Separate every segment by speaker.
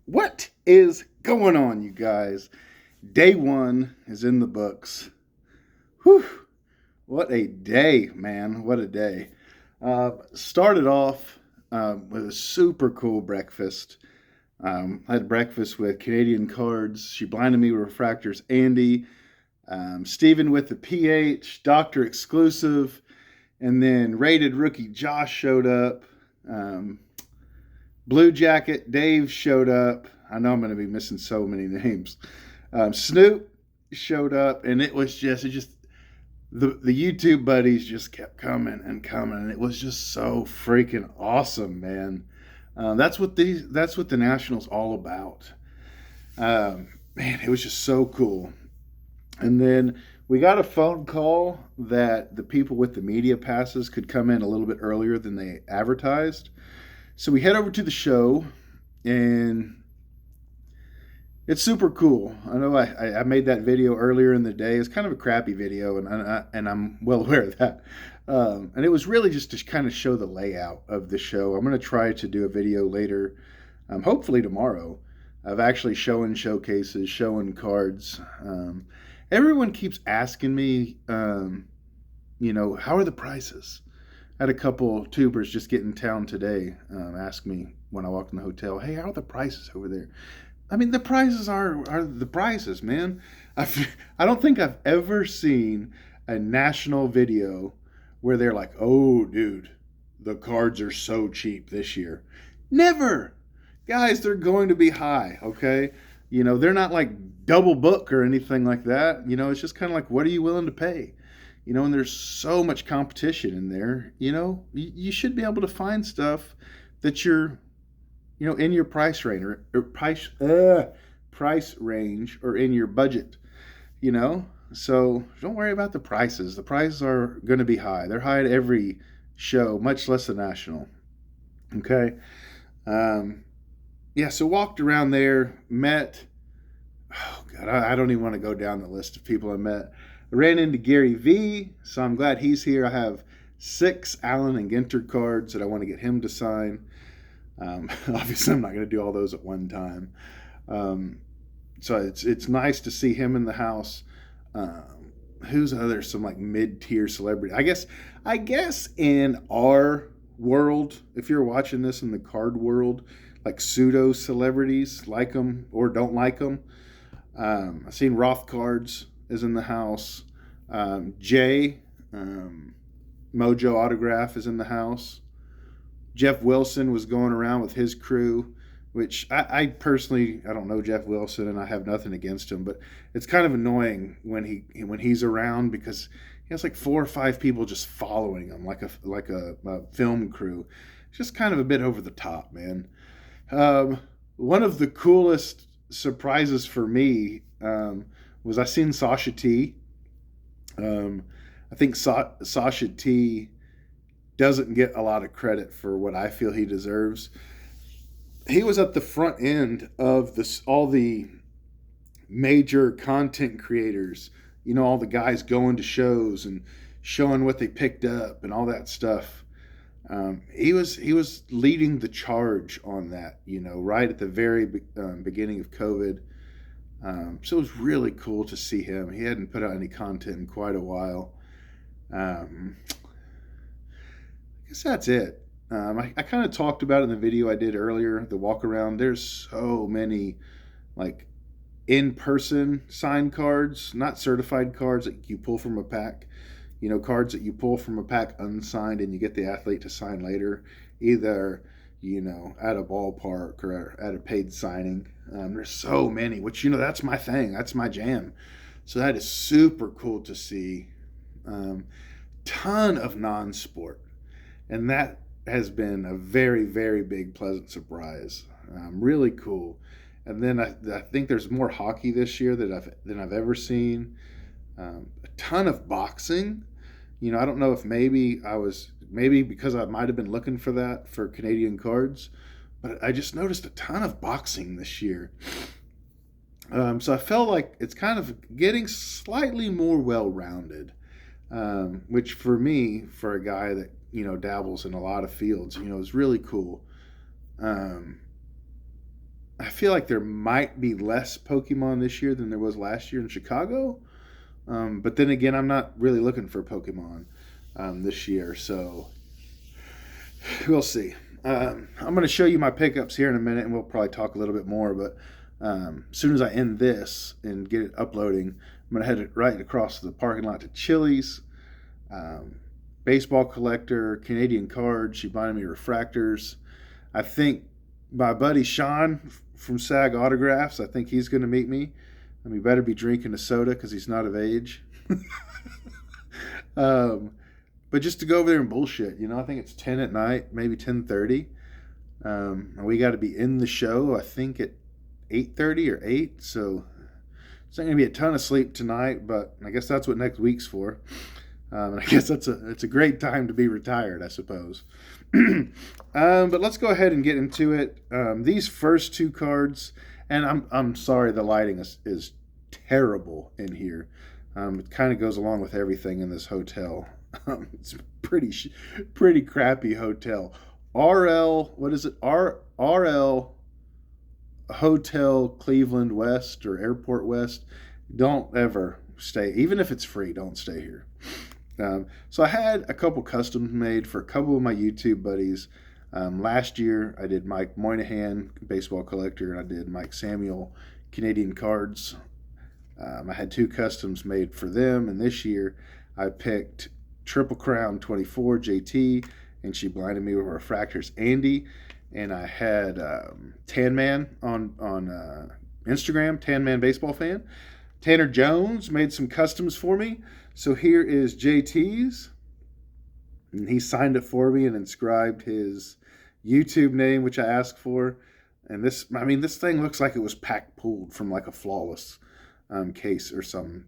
Speaker 1: What is going on, you guys? Day one is in the books. Whew. What a day, man. What a day. Started off with a super cool breakfast. I had breakfast with Canadian Cards. She blinded me with refractors. Andy, Steven with the PH, Doctor Exclusive, and then Rated Rookie Josh showed up. Um, Blue Jacket Dave showed up. I know I'm going to be missing so many names. Snoop showed up, and it just the YouTube buddies just kept coming and coming, and it was just so freaking awesome, man. That's what the Nationals all about. Man, it was just so cool. And then we got a phone call that the people with the media passes could come in a little bit earlier than they advertised. So we head over to the show, and it's super cool. I know I made that video earlier in the day. It's kind of a crappy video, and I'm well aware of that. And it was really just to kind of show the layout of the show. I'm going to try to do a video later, hopefully tomorrow, of actually showing showcases, showing cards. Everyone keeps asking me, how are the prices? I had a couple tubers just get in town today ask me when I walked in the hotel, hey, how are the prices over there? I mean, the prices are the prices, man. I don't think I've ever seen a national video where they're like, oh, dude, the cards are so cheap this year. Never. Guys, they're going to be high, okay? They're not like double book or anything like that. It's just kind of like, what are you willing to pay? And there's so much competition in there. You should be able to find stuff that you're in your price range or price range or in your budget, So don't worry about the prices. The prices are going to be high. They're high at every show, much less the national. Okay. Yeah. So walked around there, met. Oh God, I don't even want to go down the list of people I met. I ran into Gary V, so I'm glad he's here. I have 6 Allen and Ginter cards that I want to get him to sign. Obviously, I'm not going to do all those at one time. So it's nice to see him in the house. Who's other some like mid-tier celebrity? I guess in our world, if you're watching this in the card world, like pseudo celebrities, like them or don't like them. I've seen Roth Cards is in the house. Jay Mojo Autograph is in the house. Jeff Wilson was going around with his crew, which I personally I don't know Jeff Wilson and I have nothing against him, but it's kind of annoying when he's around because he has like 4 or 5 people just following him like a film crew. It's just kind of a bit over the top, man. One of the coolest surprises for me was I seen Sasha T. I think Sasha T doesn't get a lot of credit for what I feel he deserves. He was at the front end of all the major content creators, all the guys going to shows and showing what they picked up and all that stuff. He was leading the charge on that, right at the very beginning of COVID. So it was really cool to see him. He hadn't put out any content in quite a while. I guess that's it. I kind of talked about it in the video I did earlier, the walk around. There's so many like in-person signed cards, not certified cards that you pull from a pack. Cards that you pull from a pack unsigned and you get the athlete to sign later, either, at a ballpark or at a paid signing. There's so many, which, that's my thing. That's my jam. So that is super cool to see. Ton of non-sport. And that has been a very, very big, pleasant surprise. Really cool. And then I think there's more hockey this year than I've ever seen. A ton of boxing. I don't know if maybe because I might have been looking for that for Canadian Cards, but I just noticed a ton of boxing this year. So I felt like it's kind of getting slightly more well-rounded, which for me, for a guy that dabbles in a lot of fields, is really cool. I feel like there might be less Pokemon this year than there was last year in Chicago. But then again, I'm not really looking for Pokemon this year, so we'll see. I'm going to show you my pickups here in a minute, and we'll probably talk a little bit more. But as soon as I end this and get it uploading, I'm going to head right across the parking lot to Chili's. Baseball collector, Canadian cards. She buying me refractors. I think my buddy Sean from SAG Autographs, I think he's going to meet me. He better be drinking a soda because he's not of age. But just to go over there and bullshit, I think it's 10 at night, maybe 10:30. We got to be in the show, I think, at 8:30 or 8. So it's not going to be a ton of sleep tonight, but I guess that's what next week's for. And I guess it's a great time to be retired, I suppose. But let's go ahead and get into it. These first two cards, and I'm sorry the lighting is terrible in here. It kind of goes along with everything in this hotel. It's a pretty crappy hotel. What is it? RL Hotel Cleveland West or Airport West. Don't ever stay, even if it's free. Don't stay here. So I had a couple customs made for a couple of my YouTube buddies. Last year I did Mike Moynihan, baseball collector, and I did Mike Samuel, Canadian cards. I had two customs made for them, and this year I picked Triple Crown 24 JT, and she blinded me with refractors Andy, and I had Tan Man on Instagram, Tan Man Baseball Fan. Tanner Jones made some customs for me. So here is JT's, and he signed it for me and inscribed his YouTube name, which I asked for. And this thing looks like it was pack pulled from like a Flawless case or something.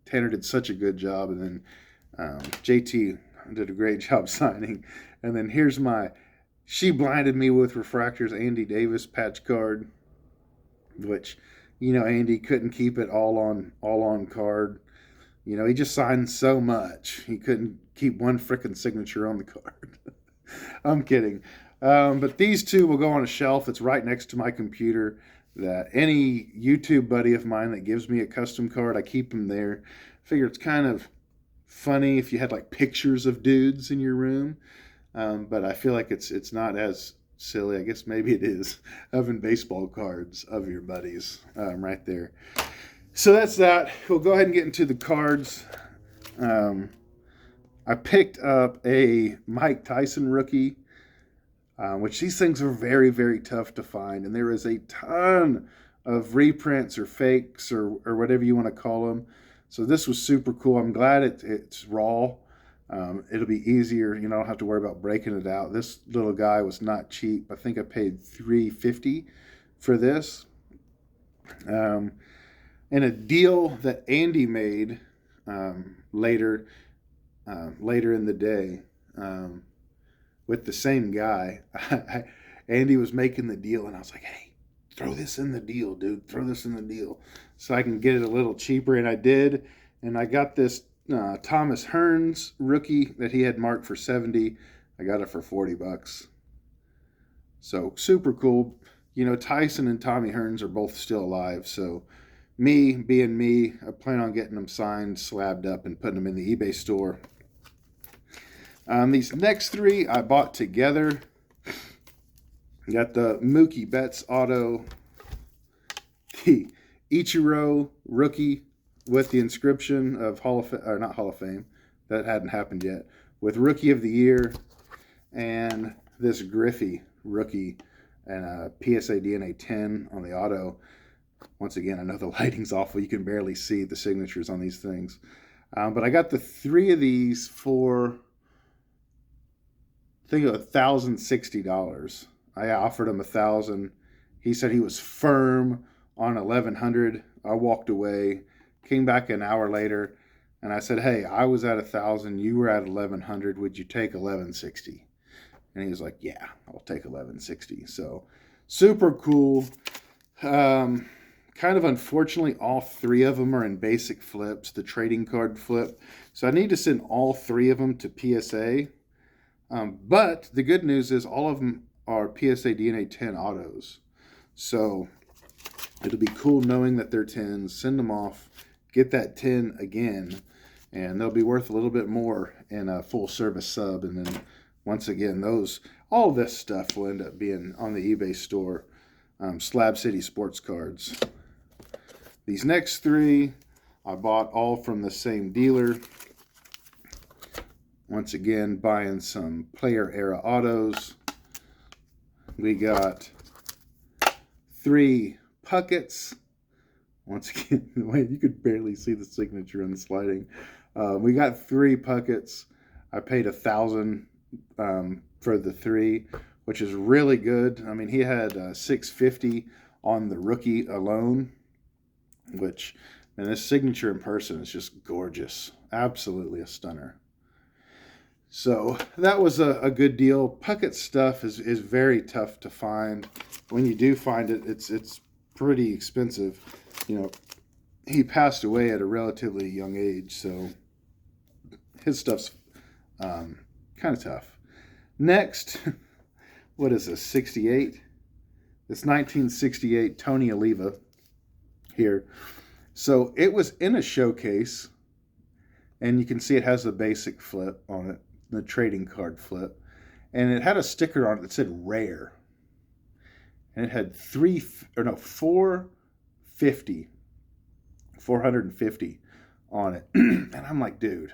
Speaker 1: Tanner did such a good job, and then JT did a great job signing. And then here's she blinded me with refractors Andy Davis patch card, which, Andy couldn't keep it all on card. He just signed so much. He couldn't keep one frickin' signature on the card. I'm kidding. But these two will go on a shelf. It's right next to my computer. That any YouTube buddy of mine that gives me a custom card, I keep them there. Figure it's kind of funny if you had like pictures of dudes in your room. But I feel like it's not as silly. I guess maybe it is, having baseball cards of your buddies right there. So that's that. We'll go ahead and get into the cards. I picked up a Mike Tyson rookie, which these things are very, very tough to find. And there is a ton of reprints or fakes or whatever you want to call them. So this was super cool. I'm glad it's raw. It'll be easier. I don't have to worry about breaking it out. This little guy was not cheap. I think I paid $350 for this. And a deal that Andy made later in the day with the same guy. Andy was making the deal, and I was like, hey, throw this in the deal, dude. Throw this in the deal so I can get it a little cheaper. And I did. And I got this Thomas Hearns rookie that he had marked for $70. I got it for $40. So super cool. Tyson and Tommy Hearns are both still alive. So me being me, I plan on getting them signed, slabbed up, and putting them in the eBay store. These next three I bought together. Got the Mookie Betts auto, the Ichiro rookie with the inscription of not Hall of Fame, that hadn't happened yet, with Rookie of the Year, and this Griffey rookie and a PSA DNA 10 on the auto. Once again, I know the lighting's awful. You can barely see the signatures on these things. But I got the three of these for, I think, $1,060. I offered him $1,000. He said he was firm on $1,100. I walked away, came back an hour later, and I said, hey, I was at $1,000. You were at $1,100. Would you take $1,160? And he was like, yeah, I'll take $1,160. So super cool. Kind of unfortunately, all three of them are in basic flips, the trading card flip. So I need to send all three of them to PSA. But the good news is all of them are PSA DNA 10 autos. So it'll be cool knowing that they're 10s, send them off, get that 10 again, and they'll be worth a little bit more in a full service sub. And then once again, all this stuff will end up being on the eBay store. Slab City Sports Cards. These next three I bought all from the same dealer. Once again, buying some player era autos. We got 3 Puckets. Once again, wait, you could barely see the signature on the sliding. We got 3 Puckets. I paid $1,000 for the 3, which is really good. I mean, he had $650 on the rookie alone, which, and this signature in person is just gorgeous. Absolutely a stunner. So that was a good deal. Puckett stuff is very tough to find. When you do find it, it's pretty expensive. You know, he passed away at a relatively young age, so his stuff's kind of tough. Next, what is this, 68? This 1968 Tony Oliva here. So it was in a showcase, and you can see it has the basic flip on it, the trading card flip, and it had a sticker on it that said rare, and it had 450 on it. And I'm like, dude,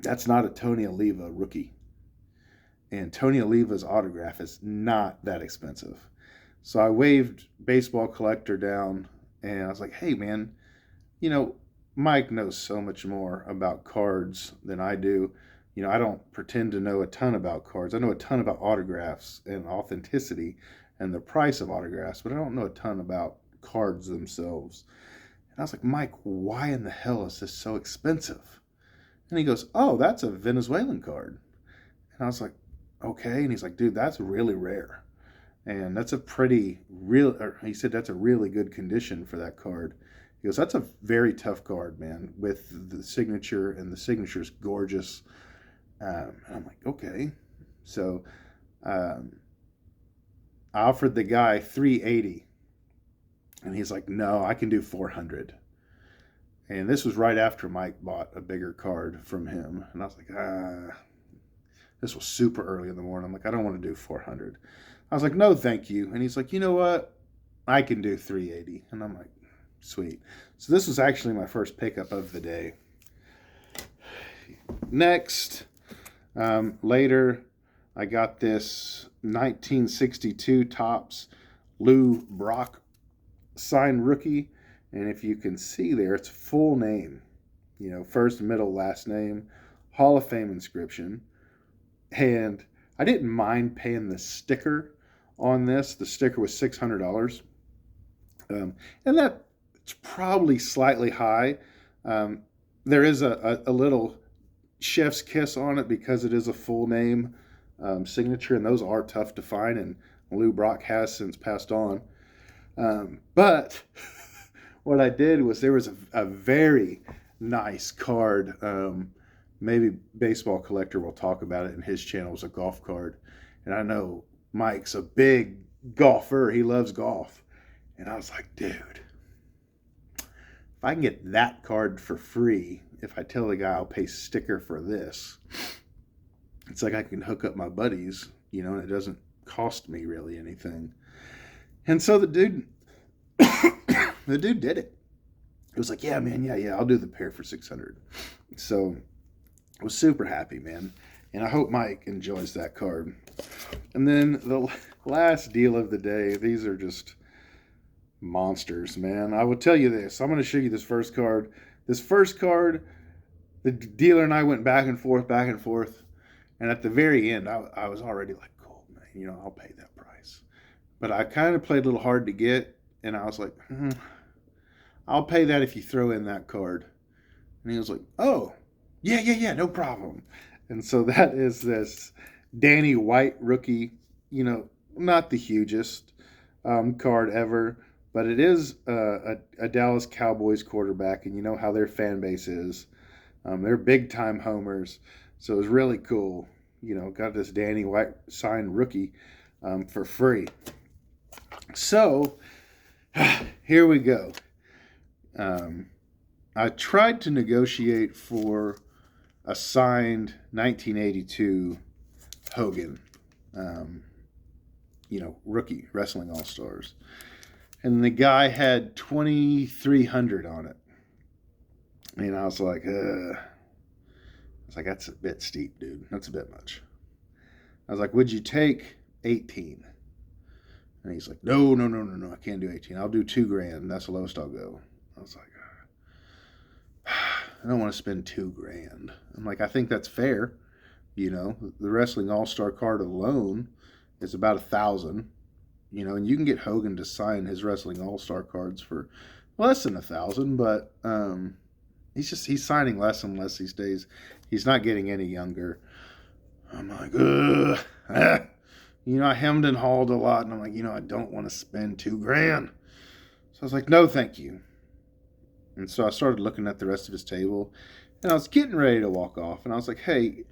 Speaker 1: that's not a Tony Oliva rookie, and Tony Oliva's autograph is not that expensive. So I waved Baseball Collector down, and I was like, hey man, you know, Mike knows so much more about cards than I do. You know, I don't pretend to know a ton about cards. I know a ton about autographs and authenticity and the price of autographs, but I don't know a ton about cards themselves. And I was like, Mike, why in the hell is this so expensive? And he goes, oh, that's a Venezuelan card. And I was like, okay. And he's like, dude, that's really rare. And that's he said that's a really good condition for that card. He goes, that's a very tough card, man, with the signature, and the signature's gorgeous. And I'm like, okay. So I offered the guy $380, and he's like, no, I can do $400. And this was right after Mike bought a bigger card from him. And I was like, this was super early in the morning. I'm like, I don't want to do $400. I was like, no, thank you. And he's like, you know what? I can do $380. And I'm like, sweet. So this was actually my first pickup of the day. Next, later, I got this 1962 Topps Lou Brock signed rookie. And if you can see there, it's full name. You know, first, middle, last name, Hall of Fame inscription. And I didn't mind paying the sticker on this. The sticker was $600. And that's probably slightly high. There is a little chef's kiss on it because it is a full name signature, and those are tough to find, and Lou Brock has since passed on. But what I did was, there was a very nice card. Maybe Baseball Collector will talk about it in his channel. It was a golf card. And I know Mike's a big golfer. He loves golf. And I was like, dude, if I can get that card for free, if I tell the guy I'll pay sticker for this, it's like I can hook up my buddies, you know, and it doesn't cost me really anything. And so the dude did it. It was like, yeah, man, yeah, I'll do the pair for $600. So I was super happy, man. And I hope Mike enjoys that card. And then the last deal of the day, these are just monsters, man. I will tell you this. I'm going to show you this first card. This first card, the dealer and I went back and forth. And at the very end, I was already like, cool, man, you know, I'll pay that price. But I kind of played a little hard to get. And I was like, I'll pay that if you throw in that card. And he was like, oh, yeah, no problem. And so that is this Danny White rookie, you know, not the hugest card ever, but it is a Dallas Cowboys quarterback, and you know how their fan base is. They're big time homers. So it was really cool. You know, got this Danny White signed rookie for free. So, here we go. I tried to negotiate for a signed 1982 Hogan, rookie Wrestling All-Stars. And the guy had 2,300 on it. And I was like, that's a bit steep, dude. That's a bit much. I was like, would you take 18? And he's like, no, I can't do 18. I'll do $2,000. That's the lowest I'll go. I was like, I don't want to spend $2,000. I'm like, I think that's fair. The Wrestling All-Star card alone is about $1,000. And you can get Hogan to sign his Wrestling All-Star cards for less than $1,000, but he's signing less and less these days. He's not getting any younger. I'm like, ugh. I hemmed and hawed a lot, and I'm like, I don't want to spend $2,000. So I was like, no, thank you. And so I started looking at the rest of his table, and I was getting ready to walk off, and I was like, hey,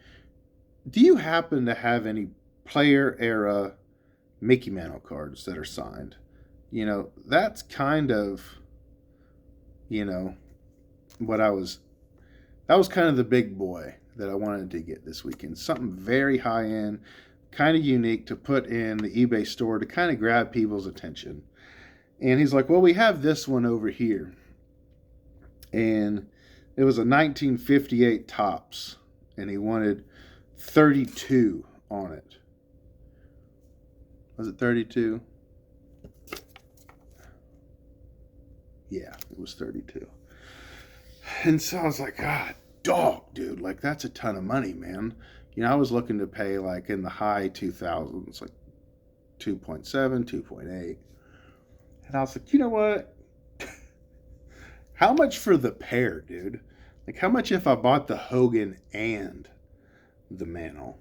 Speaker 1: do you happen to have any player era Mickey Mantle cards that are signed? That's kind of, that was kind of the big boy that I wanted to get this weekend. Something very high end, kind of unique to put in the eBay store to kind of grab people's attention. And he's like, well, we have this one over here. And it was a 1958 Topps, and he wanted 32 on it. Was it 32? Yeah, it was 32. And so I was like, God, dog, dude, like that's a ton of money, man. I was looking to pay like in the high 2000s, like 2.7, 2.8. And I was like, you know what? How much for the pair, dude? Like, how much if I bought the Hogan and the Mantle?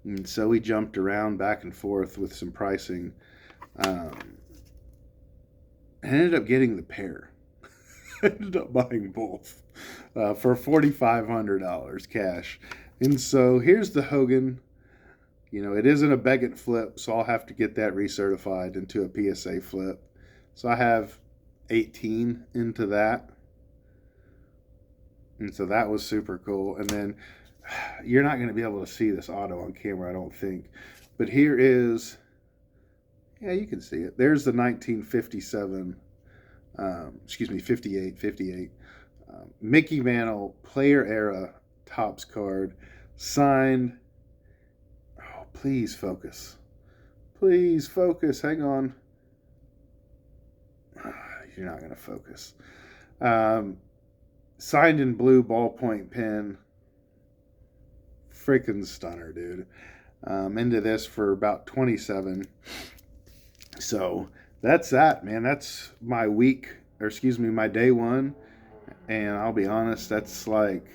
Speaker 1: And so we jumped around back and forth with some pricing. I ended up getting the pair. I ended up buying both for $4,500 cash. And so here's the Hogan. It isn't a Beckett flip, so I'll have to get that recertified into a PSA flip. So I have 18 into that. And so that was super cool. And then you're not going to be able to see this auto on camera, I don't think. But here is, yeah, you can see it. There's the 1957, 58 Mickey Mantle player era Topps card, signed. Oh, please focus. Please focus. Hang on. You're not going to focus. Signed in blue ballpoint pen. Freaking stunner, dude. Into this for about 27. So that's that, man. That's my week, or excuse me, my day one. And I'll be honest, that's like,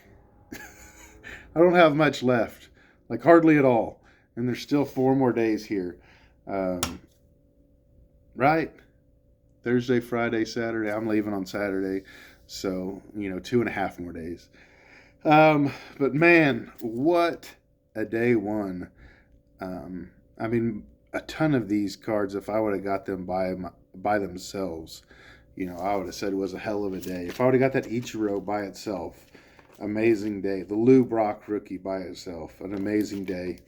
Speaker 1: I don't have much left. Like hardly at all. And there's still 4 more days here. Right? Thursday, Friday, Saturday. I'm leaving on Saturday. So, 2.5 more days. But man, what a day one. I mean, a ton of these cards, if I would have got them by themselves, I would have said it was a hell of a day. If I would have got that Ichiro by itself, amazing day. The Lou Brock rookie by itself, an amazing day.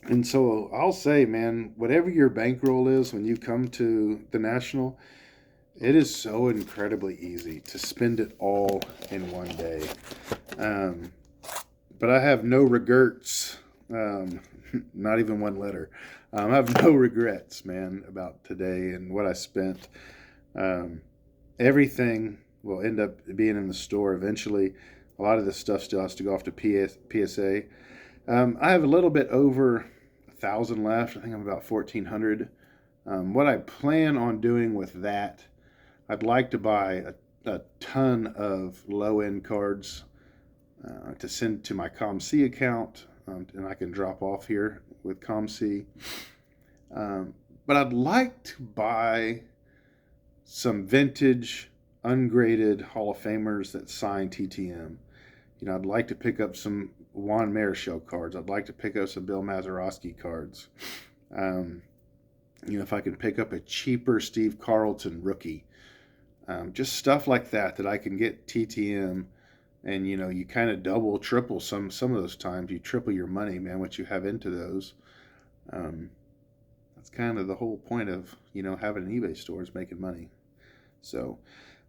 Speaker 1: And so I'll say, man, whatever your bankroll is when you come to the National, it is so incredibly easy to spend it all in one day. But I have no regrets, not even one letter. I have no regrets, man, about today and what I spent. Everything will end up being in the store eventually. A lot of this stuff still has to go off to PSA. I have a little bit over 1,000 left. I think I'm about 1,400. What I plan on doing with that, I'd like to buy a ton of low-end cards to send to my ComC account, and I can drop off here with ComC. But I'd like to buy some vintage, ungraded Hall of Famers that sign TTM. I'd like to pick up some Juan Marichal cards. I'd like to pick up some Bill Mazeroski cards. if I can pick up a cheaper Steve Carlton rookie, just stuff like that I can get TTM, and you kind of double, triple some of those times. You triple your money, man, what you have into those. Um, that's kind of the whole point of having an eBay store, is making money. So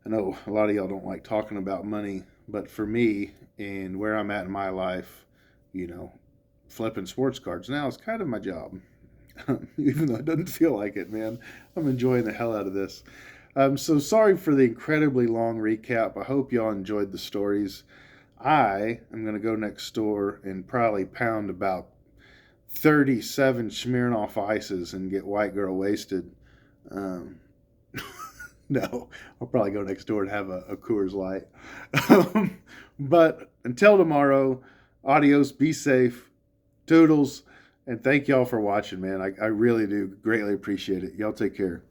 Speaker 1: I know a lot of y'all don't like talking about money, but for me and where I'm at in my life, you know, flipping sports cards now is kind of my job. Even though it doesn't feel like it, man. I'm enjoying the hell out of this. So sorry for the incredibly long recap. I hope y'all enjoyed the stories. I am going to go next door and probably pound about 37 Smirnoff ices and get white girl wasted. Um, no, I'll probably go next door and have a Coors Light. But until tomorrow, adios, be safe, toodles, and thank y'all for watching, man. I really do greatly appreciate it. Y'all take care.